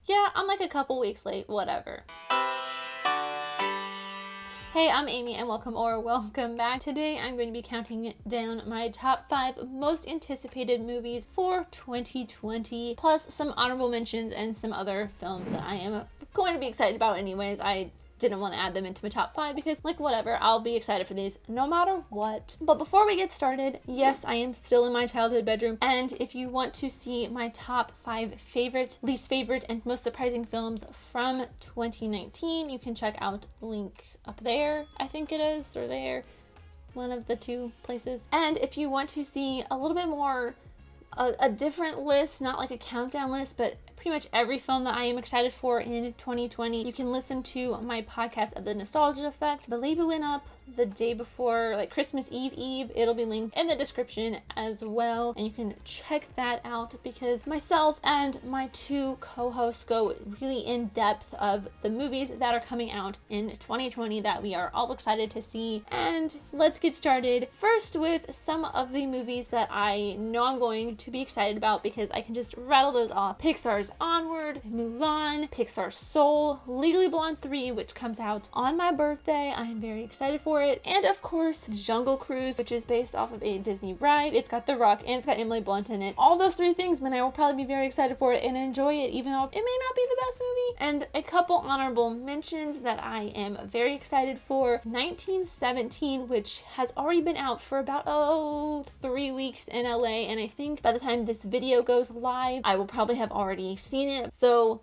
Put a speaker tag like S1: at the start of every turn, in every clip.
S1: Yeah, I'm like a couple weeks late, whatever. Hey, I'm Amy and welcome back. Today I'm going to be counting down my top 5 most anticipated movies for 2020, plus some honorable mentions and some other films that I am going to be excited about anyways. I didn't want to add them into my top 5 because, like, whatever, I'll be excited for these no matter what. But before we get started, yes, I am still in my childhood bedroom, and if you want to see my top 5 favorite, least favorite, and most surprising films from 2019, you can check out the link up there, I think it is, or there, one of the two places. And if you want to see a little bit more, a different list, not like a countdown list, but pretty much every film that I am excited for in 2020, you can listen to my podcast of The Nostalgia Effect. I believe it went up the day before, like Christmas Eve. It'll be linked in the description as well, and you can check that out because myself and my 2 co-hosts go really in depth of the movies that are coming out in 2020 that we are all excited to see. And let's get started first with some of the movies that I know I'm going to be excited about because I can just rattle those off. Pixar's Onward, Mulan, Pixar's Soul, Legally Blonde 3, which comes out on my birthday. I am very excited for it. And of course, Jungle Cruise, which is based off of a Disney ride. It's got The Rock and it's got Emily Blunt in it. All those 3 things, man, I will probably be very excited for it and enjoy it, even though it may not be the best movie. And a couple honorable mentions that I am very excited for. 1917, which has already been out for about 3 weeks in LA, and I think by the time this video goes live, I will probably have already seen it. So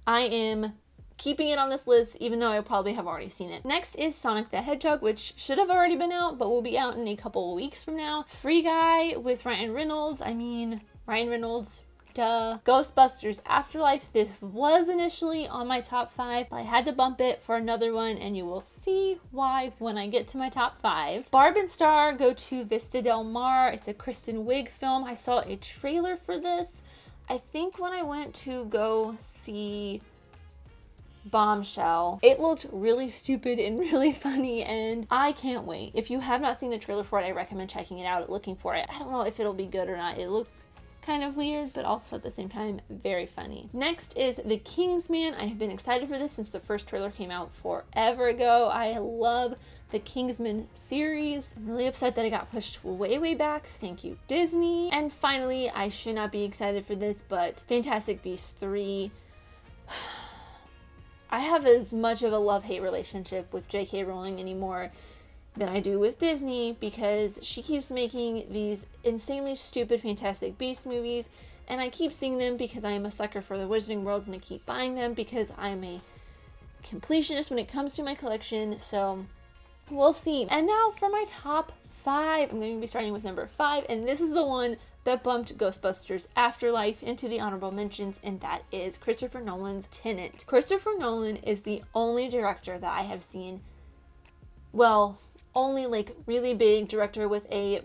S1: I am keeping it on this list, even though I probably have already seen it. Next is Sonic the Hedgehog, which should have already been out, but will be out in a couple of weeks from now. Free Guy with Ryan Reynolds. Duh. Ghostbusters Afterlife. This was initially on my top 5, but I had to bump it for another one, and you will see why when I get to my top 5. Barb and Star go to Vista Del Mar. It's a Kristen Wiig film. I saw a trailer for this, I think when I went to go see Bombshell. It looked really stupid and really funny, and I can't wait. If you have not seen the trailer for it, I recommend checking it out, looking for it. I don't know if it'll be good or not. It looks kind of weird, but also at the same time very funny. Next is The Kingsman. I have been excited for this since the first trailer came out forever ago. I love the Kingsman series. I'm really upset that it got pushed way back. Thank you, Disney. And finally, I should not be excited for this, but Fantastic Beasts 3. I have as much of a love-hate relationship with J.K. Rowling anymore than I do with Disney because she keeps making these insanely stupid Fantastic Beasts movies, and I keep seeing them because I am a sucker for the Wizarding World, and I keep buying them because I'm a completionist when it comes to my collection, so we'll see. And now for my top 5. I'm going to be starting with number 5, and this is the one that bumped Ghostbusters Afterlife into the honorable mentions, and that is Christopher Nolan's Tenet. Christopher Nolan is the only director that I have seen, well, only like really big director with a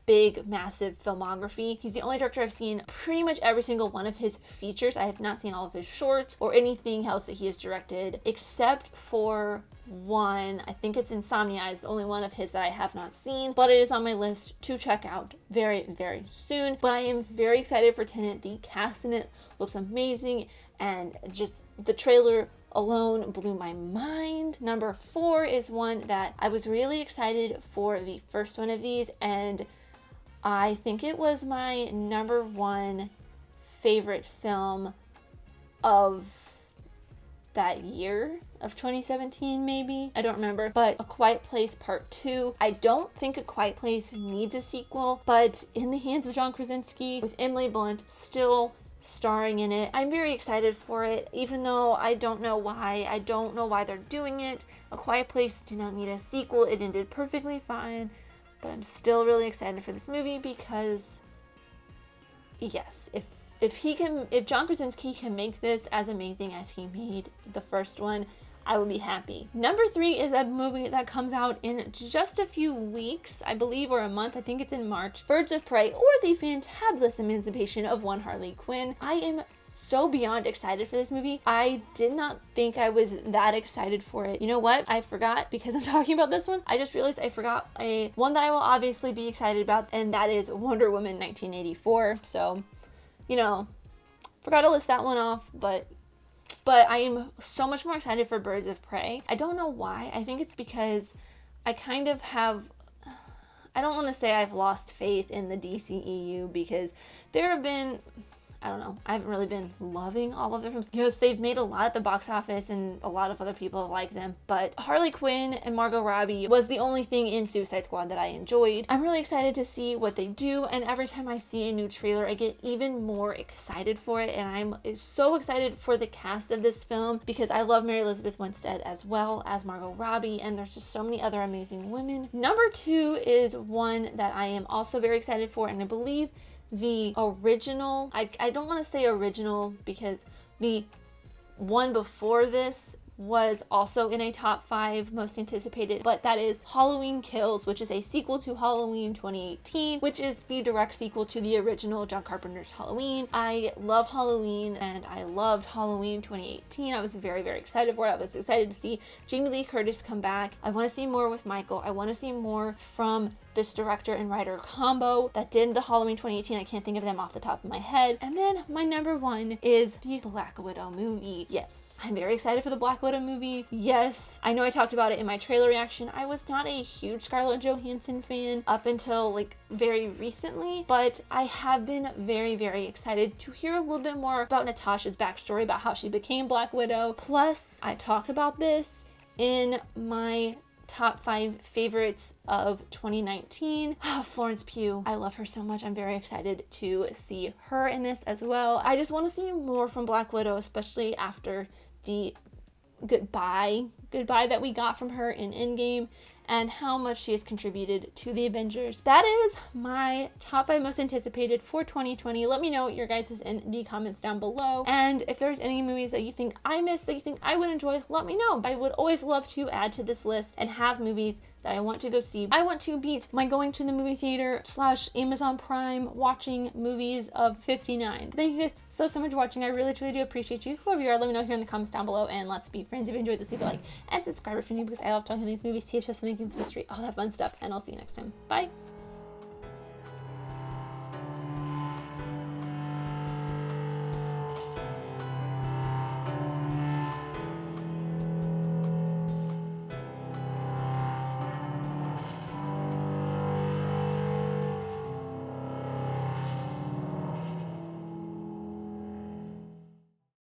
S1: big, massive filmography. He's the only director I've seen pretty much every single one of his features. I have not seen all of his shorts or anything else that he has directed, except for one. I think it's Insomnia is the only one of his that I have not seen, but it is on my list to check out very soon. But I am very excited for Tenet. The cast in it looks amazing, and just the trailer alone blew my mind. Number 4 is one that I was really excited for the first one of these, and I think it was my number 1 favorite film of that year of 2017, maybe. I don't remember. But A Quiet Place Part 2. I don't think A Quiet Place needs a sequel, but in the hands of John Krasinski with Emily Blunt still starring in it, I'm very excited for it, even though I don't know why. I don't know why they're doing it. A Quiet Place did not need a sequel. It ended perfectly fine, but I'm still really excited for this movie because, yes, if John Krasinski can make this as amazing as he made the first one, I will be happy. Number 3 is a movie that comes out in just a few weeks, I believe, or a month. I think it's in March. Birds of Prey, or The Fantabulous Emancipation of One Harley Quinn. I am so beyond excited for this movie. I did not think I was that excited for it. You know what? I forgot, because I'm talking about this one, I just realized I forgot one that I will obviously be excited about, and that is Wonder Woman 1984. So, forgot to list that one off, but but I am so much more excited for Birds of Prey. I don't know why. I think it's because I kind of have, I don't want to say I've lost faith in the DCEU, because there have been, I don't know, I haven't really been loving all of their films. Yes, they've made a lot at the box office and a lot of other people have liked them, but Harley Quinn and Margot Robbie was the only thing in Suicide Squad that I enjoyed. I'm really excited to see what they do, and every time I see a new trailer, I get even more excited for it, and I'm so excited for the cast of this film because I love Mary Elizabeth Winstead as well as Margot Robbie, and there's just so many other amazing women. Number 2 is one that I am also very excited for, and I believe the original, I don't want to say original because the one before this was also in a top 5 most anticipated, but that is Halloween Kills, which is a sequel to Halloween 2018, which is the direct sequel to the original John Carpenter's Halloween. I love Halloween and I loved Halloween 2018. I was very, very excited for it. I was excited to see Jamie Lee Curtis come back. I want to see more with Michael. I want to see more from this director and writer combo that did the Halloween 2018. I can't think of them off the top of my head. And then my number 1 is the Black Widow movie. Yes, I'm very excited for the Black Widow movie. Yes, I know I talked about it in my trailer reaction. I was not a huge Scarlett Johansson fan up until like very recently, but I have been very, very excited to hear a little bit more about Natasha's backstory, about how she became Black Widow. Plus, I talked about this in my top 5 favorites of 2019. Florence Pugh, I love her so much. I'm very excited to see her in this as well. I just want to see more from Black Widow, especially after the goodbye that we got from her in Endgame and how much she has contributed to the Avengers. That is my top 5 most anticipated for 2020. Let me know your guys' in the comments down below. And if there's any movies that you think I missed that you think I would enjoy, let me know. I would always love to add to this list and have movies that I want to go see. I want to beat my going to the movie theater / Amazon Prime watching movies of 59. Thank you guys so much for watching. I really truly do appreciate you. Whoever you are, let me know here in the comments down below, and let's be friends. If you enjoyed this, leave a like and subscribe if you're new, because I love talking these movies, TV shows, filmmaking, history, all that fun stuff, and I'll see you next time. Bye.